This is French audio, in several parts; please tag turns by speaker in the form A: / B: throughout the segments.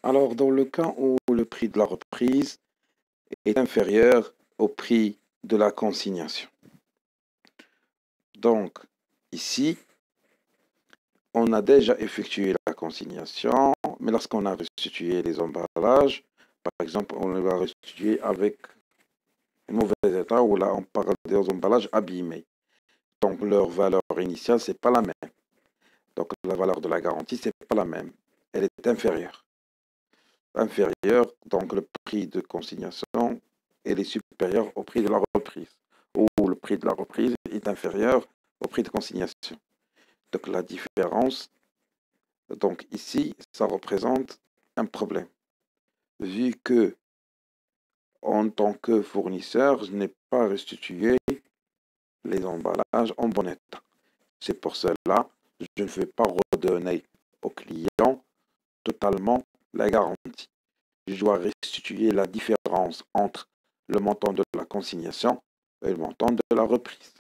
A: Alors, dans le cas où le prix de la reprise est inférieur au prix de la consignation. Donc, ici, on a déjà effectué la consignation, mais lorsqu'on a restitué les emballages, par exemple, on les va restituer avec un mauvais état, ou là, on parle des emballages abîmés. Donc, leur valeur initiale, c'est pas la même. Donc, la valeur de la garantie, c'est pas la même. Elle est inférieure. Donc le prix de consignation est supérieur au prix de la reprise, ou le prix de la reprise est inférieur au prix de consignation. Donc la différence, donc ici, ça représente un problème, vu que en tant que fournisseur, je n'ai pas restitué les emballages en bon état. C'est pour cela que je ne vais pas redonner au client totalement la garantie. Je dois restituer la différence entre le montant de la consignation et le montant de la reprise.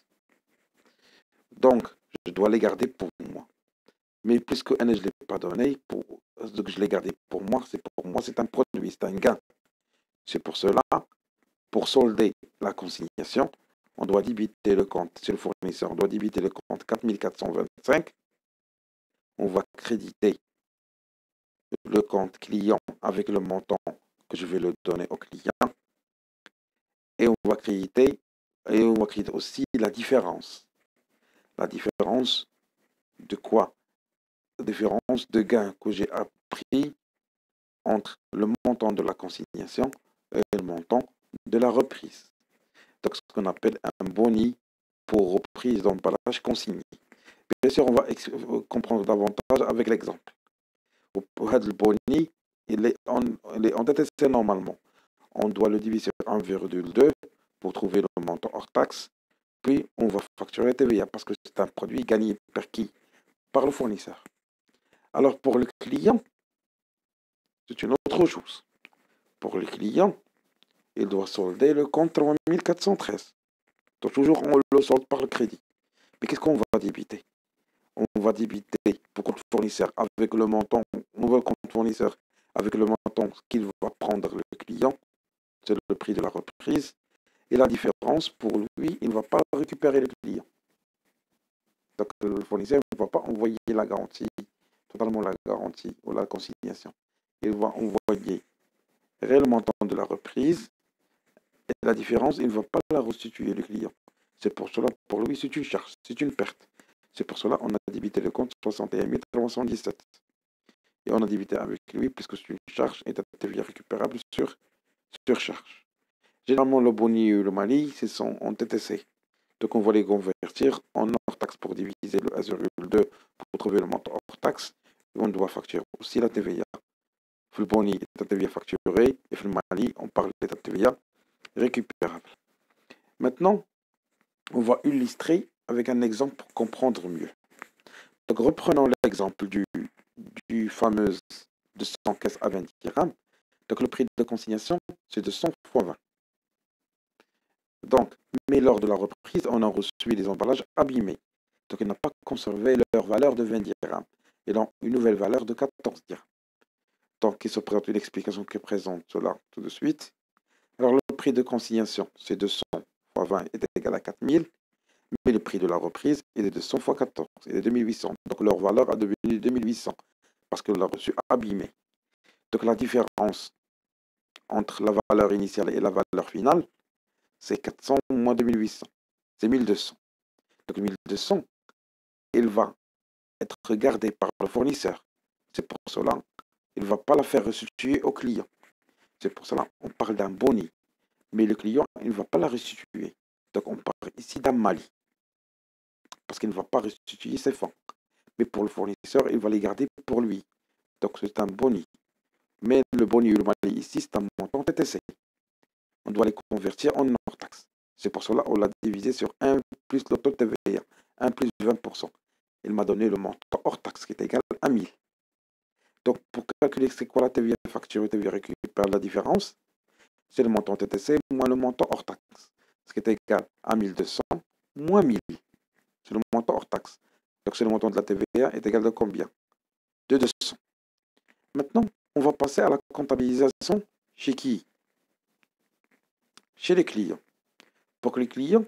A: Donc, je dois les garder pour moi. Mais puisque je ne l'ai pas donné, je l'ai gardé pour moi, c'est un produit, c'est un gain. C'est pour cela, pour solder la consignation, on doit débiter le compte, c'est le fournisseur, on doit débiter le compte 4425. On va créditer le compte client avec le montant que je vais le donner au client. Et on va créditer aussi la différence. La différence de quoi? La différence de gain que j'ai appris entre le montant de la consignation et le montant de la reprise. Donc, ce qu'on appelle un boni pour reprise d'emballage consigné. Bien sûr, on va comprendre davantage avec l'exemple. Pour le boni, il est en TTC normalement. On doit le diviser par 1,2 pour trouver le montant hors taxe. Puis, on va facturer TVA parce que c'est un produit gagné par qui? Par le fournisseur. Alors, pour le client, c'est une autre chose. Pour le client, il doit solder le compte 3413. Donc, toujours, on le solde par le crédit. Mais qu'est-ce qu'on va débiter? On va débiter pour compte fournisseur avec le montant, nouveau compte fournisseur avec le montant qu'il va prendre le client. C'est le prix de la reprise. Et la différence, pour lui, il ne va pas récupérer le client. Donc, le fournisseur ne va pas envoyer la garantie, totalement la garantie ou la consignation. Il va envoyer réellement le montant de la reprise et la différence, il ne va pas la restituer le client. C'est pour cela, pour lui, c'est une charge, c'est une perte. C'est pour cela qu'on a débité le compte 61 317. Et on a débité avec lui puisque c'est une charge et TVA récupérable sur surcharge. Généralement, le boni et le Mali, ce sont en TTC. Donc, on va les convertir en hors taxe pour diviser le 1,2 pour trouver le montant hors taxe. Et on doit facturer aussi la TVA. Le boni est la TVA facturée et le Mali, on parle de la TVA récupérable. Maintenant, on va illustrer avec un exemple pour comprendre mieux. Donc, reprenons l'exemple du fameux 200 caisses à 20 dirhams. Donc, le prix de consignation, c'est de 100 fois 20. Donc, mais lors de la reprise, on a reçu des emballages abîmés. Donc, il n'a pas conservé leur valeur de 20 dirhams. Et donc, une nouvelle valeur de 14 dirhams. Donc, il se présente une explication qui présente cela tout de suite. Alors, le prix de consignation, c'est 200 fois 20 est égal à 4000. Mais le prix de la reprise, il est de 100 fois 14, il est de 2800. Donc, leur valeur a devenu 2800 parce qu'on l'a reçu abîmé. Donc, la différence entre la valeur initiale et la valeur finale, c'est 400 moins 2800. C'est 1200. Donc 1200, il va être gardé par le fournisseur. C'est pour cela qu'il ne va pas la faire restituer au client. C'est pour cela qu'on parle d'un boni. Mais le client, il ne va pas la restituer. Donc on parle ici d'un Mali. Parce qu'il ne va pas restituer ses fonds. Mais pour le fournisseur, il va les garder pour lui. Donc c'est un boni. Mais le boni ou le Mali ici, c'est un montant TTC. On doit les convertir en hors taxe. C'est pour cela qu'on l'a divisé sur 1 plus le taux de TVA, 1 plus 20%. Il m'a donné le montant hors taxe qui est égal à 1000. Donc pour calculer c'est quoi la TVA facturée, TVA récupère la différence, c'est le montant TTC moins le montant hors taxe, ce qui est égal à 1200 moins 1000. C'est le montant hors taxe. Donc c'est le montant de la TVA est égal de combien? De 200. Maintenant, on va passer à la comptabilisation chez qui? Chez les clients. Pour les clients,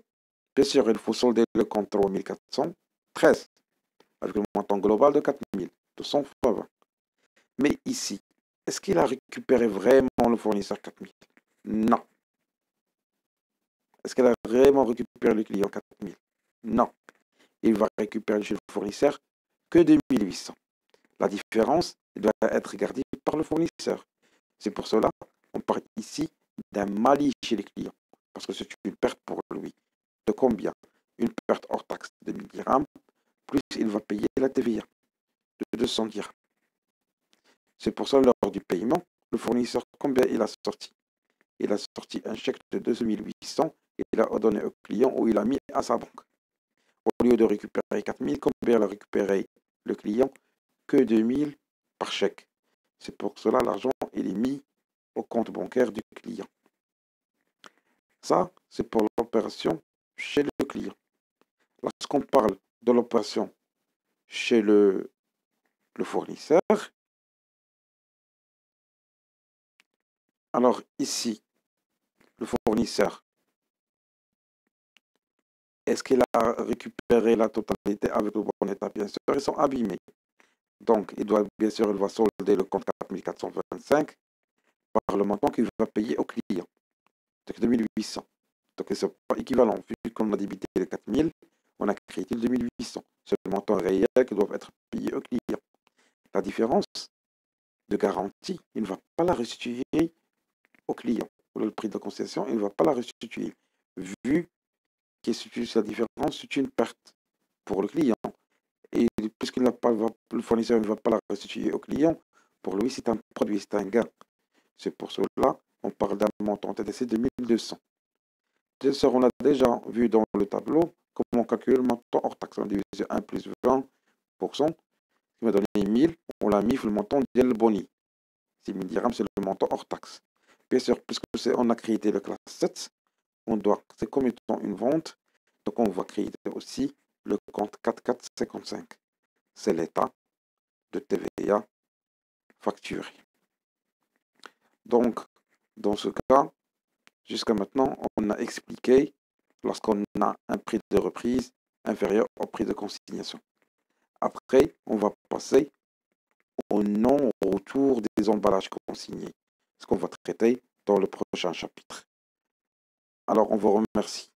A: bien sûr, il faut solder le compte 3413 avec le montant global de 4200 fois 20. Mais ici, est-ce qu'il a récupéré vraiment le fournisseur 4000? Non. Est-ce qu'il a vraiment récupéré le client 4000? Non. Il va récupérer chez le fournisseur que 2800. La différence doit être gardée par le fournisseur. C'est pour cela qu'on parle ici d'un mali chez les clients. Parce que c'est une perte pour lui. De combien? Une perte hors taxe de 1000 dirhams, plus il va payer la TVA de 200 dirhams. C'est pour ça, lors du paiement, le fournisseur, combien il a sorti? Il a sorti un chèque de 2800 et il a donné au client ou il a mis à sa banque. Au lieu de récupérer 4000, combien il a récupéré le client? Que 2000 par chèque. C'est pour cela l'argent il est mis au compte bancaire du client. Ça, c'est pour l'opération chez le client. Lorsqu'on parle de l'opération chez le fournisseur, alors ici, le fournisseur, est-ce qu'il a récupéré la totalité avec le bon état? Bien sûr, ils sont abîmés. Donc, il va solder le compte 4425 par le montant qu'il va payer au client. Donc, 2800. Donc, ce n'est pas équivalent. Vu qu'on a débité les 4000, on a crédité le 2800. C'est le montant réel qui doit être payé au client. La différence de garantie, il ne va pas la restituer au client. Le prix de concession, il ne va pas la restituer. Vu que la différence, c'est une perte pour le client. Et puisqu'il n'a pas, le fournisseur ne va pas la restituer au client, pour lui, c'est un produit, c'est un gain. C'est pour cela qu'on parle d'un montant TTC de 1200. On a déjà vu dans le tableau comment calculer le montant hors taxe. On divise 1 plus 20%, qui m'a donné 1000. On l'a mis sur le montant de le boni. 6000 dirhams, c'est le montant hors taxe. Bien sûr, puisque on a créé le classe 7, c'est comme étant une vente, donc on va créer aussi le compte 4455. C'est l'état de TVA facturé. Donc, dans ce cas, jusqu'à maintenant, on a expliqué lorsqu'on a un prix de reprise inférieur au prix de consignation. Après, on va passer au non-retour des emballages consignés, ce qu'on va traiter dans le prochain chapitre. Alors, on vous remercie.